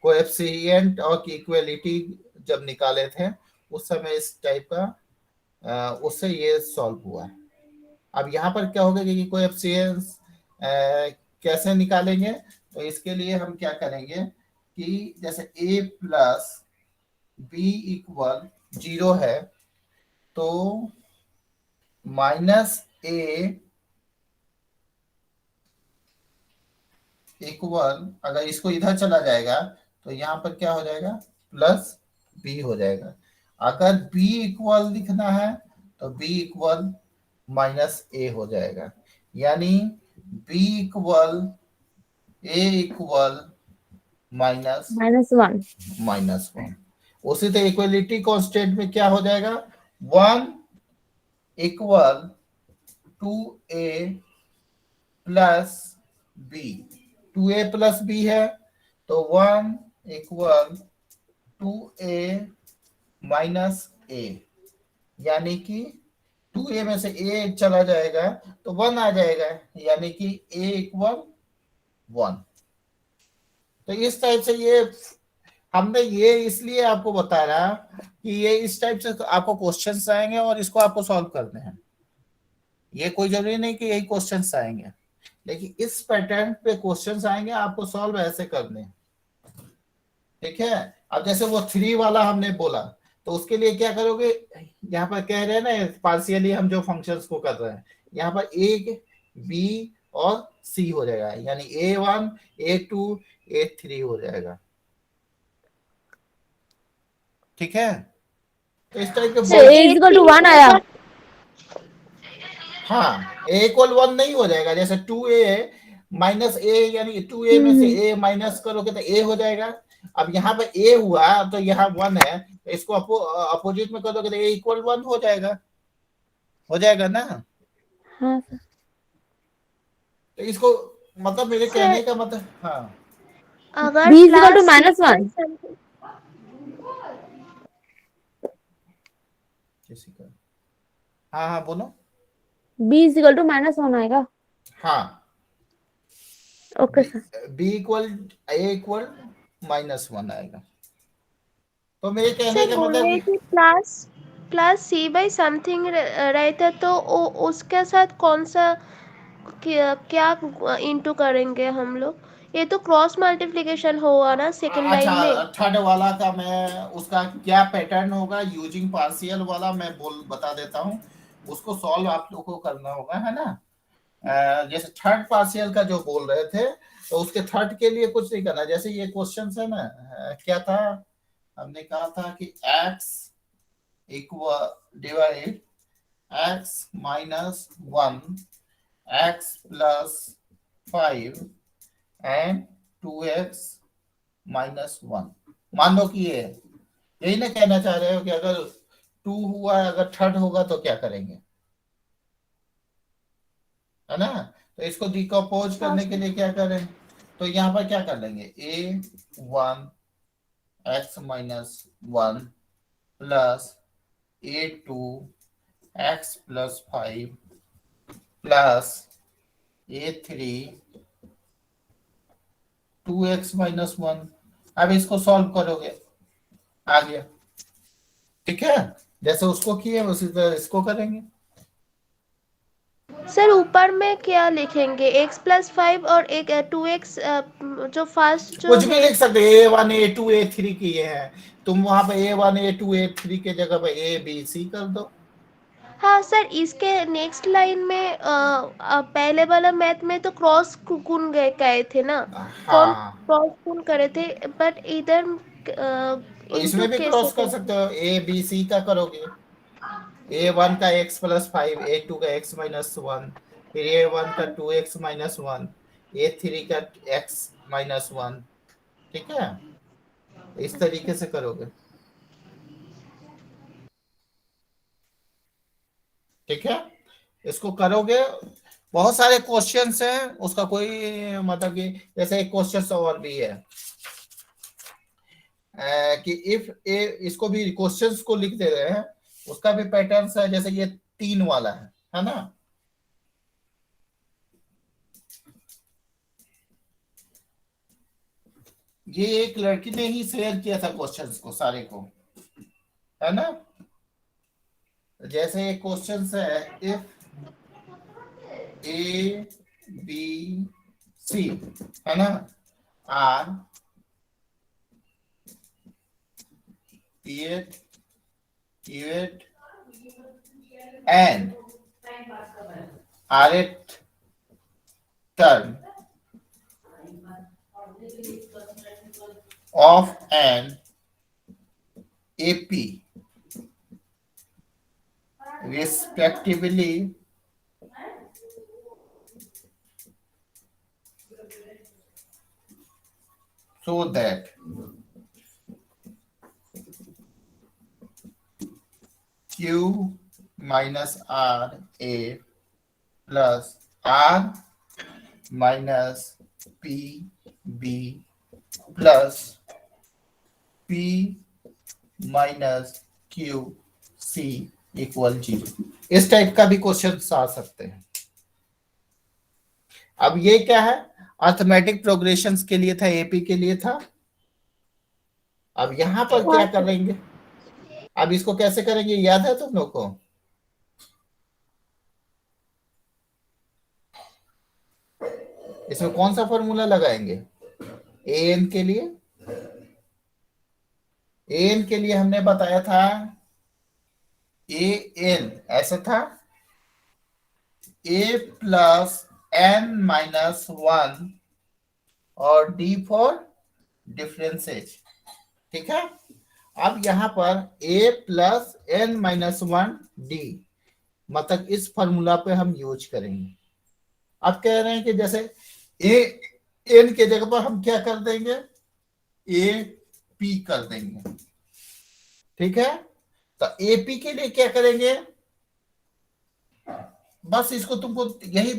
कोएफिशिएंट और इक्वलिटी जब निकाले थे उस समय इस टाइप का उससे ये सॉल्व हुआ है। अब यहाँ पर क्या होगा कि कोएफिशिएंट्स कैसे निकालेंगे, तो इसके लिए हम क्या करेंगे कि जैसे a प्लस बी इक्वल 0 है, तो माइनस a इक्वल, अगर इसको इधर चला जाएगा तो यहाँ पर क्या हो जाएगा, प्लस b हो जाएगा। अगर b इक्वल लिखना है तो b इक्वल माइनस a हो जाएगा, यानी b इक्वल a इक्वल -1। -1। उसी तरह इक्वलिटी कांस्टेंट में क्या हो जाएगा, 1 equal 2a plus b, 2a plus b है तो 1 इक्वल 2a माइनस a, यानी कि 2a में से a चला जाएगा तो 1 आ जाएगा, यानी कि a इक्वल 1। तो इस टाइप से ये हमने ये इसलिए आपको बता रहा कि ये इस टाइप से आपको क्वेश्चंस आएंगे और इसको आपको सॉल्व करने हैं। ये कोई जरूरी नहीं कि यही क्वेश्चंस आएंगे, लेकिन इस पैटर्न पे क्वेश्चंस आएंगे, आपको सॉल्व ऐसे करने हैं। ठीक है, अब जैसे वो 3 वाला हमने बोला, तो उसके लिए क्या करोगे, यहाँ पर कह रहे हैं ना पार्शियली हम जो फंक्शंस को कर रहे हैं, यहाँ पर a b और c हो जाएगा, यानी a1 a2 a3 हो जाएगा। ठीक है, तो इस टाइप के So a is equal to 1 आया। हाँ, a इक्वल 1 नहीं हो जाएगा, जैसे 2a माइनस a, यानी 2a में से a माइनस करोगे तो a हो जाएगा। अब यहाँ पे a हुआ तो यहाँ 1 है, तो इसको अपोजिट में करोगे तो a इक्वल 1 हो जाएगा ना। हाँ सर। तो इसको मतलब मेरे कहने का मतलब, हाँ अगर b is equal to plus -1। किसी का, हाँ बोलो। b is equal to -1 आएगा। हाँ, okay sir. b equal a equal -1 आएगा। तो मेरे कहने सर का बोल रहे मतलब, थे प्लस c बाई समथिंग रहता तो उसके साथ कौन सा क्या इंटू करेंगे हम लोग? ये तो क्रॉस मल्टीप्लिकेशन होगा ना सेकंड लाइन में। अच्छा थर्ड वाला का मैं उसका क्या पैटर्न होगा यूजिंग पार्शियल वाला मैं बता देता हूँ, उसको सॉल्व आप लोगों को करना होगा, है ना। जैसे थर्ड पार्शियल का जो बोल रहे थे, तो उसके थर्ड के लिए कुछ नहीं करना। जैसे ये क्वेश्चन है ना, क्या था, हमने कहा था कि x equal divide x minus 1 x plus 5 and 2x minus 1। मान लो कि ये यही ना कहना चाह रहे हो कि अगर 2 हुआ, अगर थर्ड होगा तो क्या करेंगे, है ना। तो इसको डिकम्पोज करने के लिए क्या करें, तो यहाँ पर क्या कर लेंगे, a1 x minus 1 plus a2 x plus 5 plus a3 2x minus 1। अब इसको सॉल्व करोगे, आ गया। ठीक है, जैसे उसको किए उसी तरह इसको करेंगे। सर ऊपर में क्या लिखेंगे, x प्लस 5 और एक 2x जो फर्स्ट जो कुछ भी है। लिख सकते a1 a2 a3 किए हैं, तुम वहां पे a1 a2 a3 के जगह पे a b c कर दो। हाँ सर, इसके नेक्स्ट लाइन में पहले वाला मैथ में तो क्रॉस कून गए थे ना, कौन हाँ, क्रॉस कून करे थे, बट इधर तो इसमें भी क्रॉस कर सकते हो, a b c का करोगे, a1 का x प्लस 5 a2 का x माइनस 1, फिर a1 का 2x माइनस 1 a3 का x माइनस 1। ठीक है, इस तरीके से करोगे। ठीक है, इसको करोगे। बहुत सारे क्वेश्चंस हैं, उसका कोई मतलब कि जैसे एक क्वेश्चन और भी है कि इफ ए, इसको भी क्वेश्चंस को लिख दे रहे हैं, उसका भी पैटर्न है, जैसे ये 3 वाला है ना। ये एक लड़की ने ही शेयर किया था क्वेश्चंस को सारे को, है ना। जैसे एक क्वेश्चन है, इफ ए बी सी है ना, are pth qth and rth term of an AP respectively so that Q minus R A plus R minus P B plus P minus q c equal 0। इस type का भी question आ सकते हैं। अब ये क्या है, अर्थमेटिक प्रोग्रेशंस के लिए था, एपी के लिए था। अब यहां पर क्या करेंगे, अब इसको कैसे करेंगे, याद है तुम लोग को? इसमें कौन सा फॉर्मूला लगाएंगे? एन के लिए, एन के लिए हमने बताया था ए एन ऐसा था, ए प्लस एन माइनस 1 और डी फॉर डिफरेंसेज। ठीक है, अब यहां पर ए प्लस एन माइनस 1 डी, मतलब इस फॉर्मूला पे हम यूज करेंगे। अब कह रहे हैं कि जैसे ए एन के जगह पर हम क्या कर देंगे, ए पी कर देंगे। ठीक है, तो एपी के लिए क्या करेंगे, बस इसको तुमको यही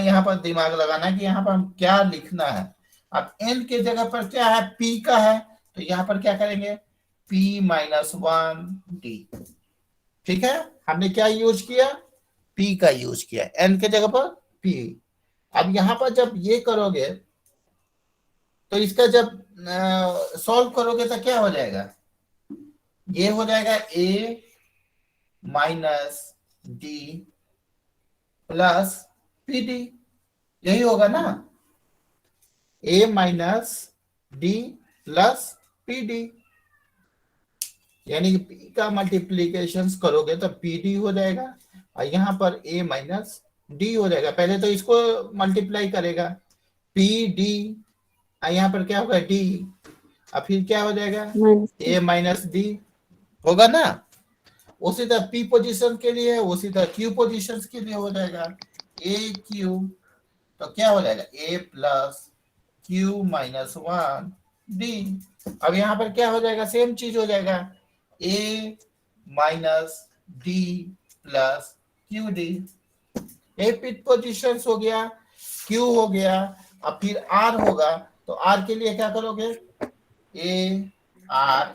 यहां पर दिमाग लगाना है कि यहां पर हम क्या लिखना है। अब एन के जगह पर क्या है, पी का है, तो यहां पर क्या करेंगे, पी माइनस 1 डी। ठीक है, हमने क्या यूज किया, पी का यूज किया, एन के जगह पर पी। अब यहां पर जब ये करोगे तो इसका जब सॉल्व करोगे तो क्या हो जाएगा, ये हो जाएगा A minus D plus P D, यही होगा ना, A minus D plus P D, यानी कि पी का मल्टीप्लीकेशन करोगे तो पी डी हो जाएगा और यहां पर ए माइनस डी हो जाएगा। पहले तो इसको मल्टीप्लाई करेगा, पी डी, यहाँ पर क्या होगा डी, और फिर क्या हो जाएगा ए माइनस डी होगा ना। उसी तरह पी पोजीशन के लिए, उसी तरह क्यू पोजीशन के लिए हो जाएगा ए क्यू, तो क्या हो जाएगा ए प्लस क्यू माइनस 1 डी। अब यहाँ पर क्या हो जाएगा, सेम चीज हो जाएगा, A minus D plus Q D. A P position हो गया, क्यू हो गया, अब फिर आर होगा, तो आर के लिए क्या करोगे, a r,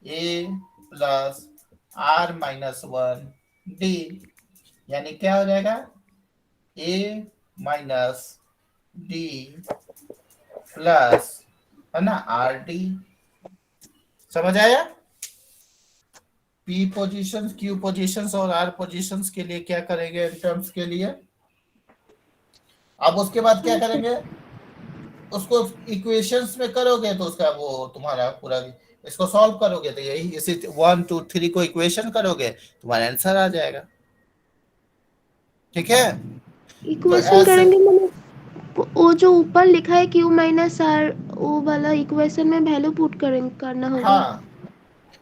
a plus r minus 1 d, यानी क्या हो जाएगा ए माइनस डी प्लस, है ना, आर डी। समझ आया? पी पोजीशन, क्यू पोजीशन और आर पोजीशन के लिए क्या करेंगे इन टर्म्स के लिए। अब उसके बाद क्या करेंगे, उसको इक्वेशंस में करोगे तो उसका वो तुम्हारा पूरा, इसको सॉल्व करोगे तो यही इसी 1 2 3 को इक्वेशन करोगे, तुम्हारा आंसर आ जाएगा। ठीक है, इक्वेशन करेंगे मतलब वो जो ऊपर लिखा है क्यू माइनस आर, वो वाला इक्वेशन में वैल्यू पुट करना होगा। हाँ,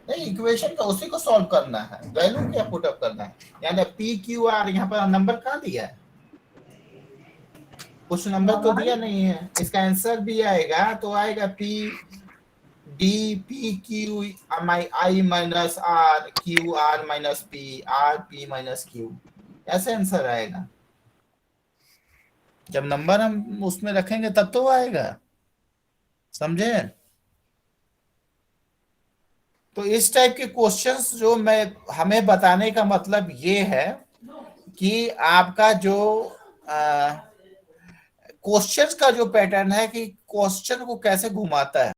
नहीं इक्वेशन का उसी को सॉल्व करना है, वैल्यू क्या पुट अप करना है। यानी पी क्यू आर, यहाँ पर नंबर कहाँ दिया है, कुछ नंबर तो दिया नहीं है। इसका आंसर भी आएगा तो आएगा p d p q i minus r q r minus p r p minus q, ऐसे आंसर आएगा। जब नंबर हम उसमें रखेंगे तब तो आएगा, समझे? तो इस टाइप के क्वेश्चंस जो हमें बताने का मतलब ये है कि आपका जो क्वेश्चंस का जो पैटर्न है कि क्वेश्चन को कैसे घुमाता है।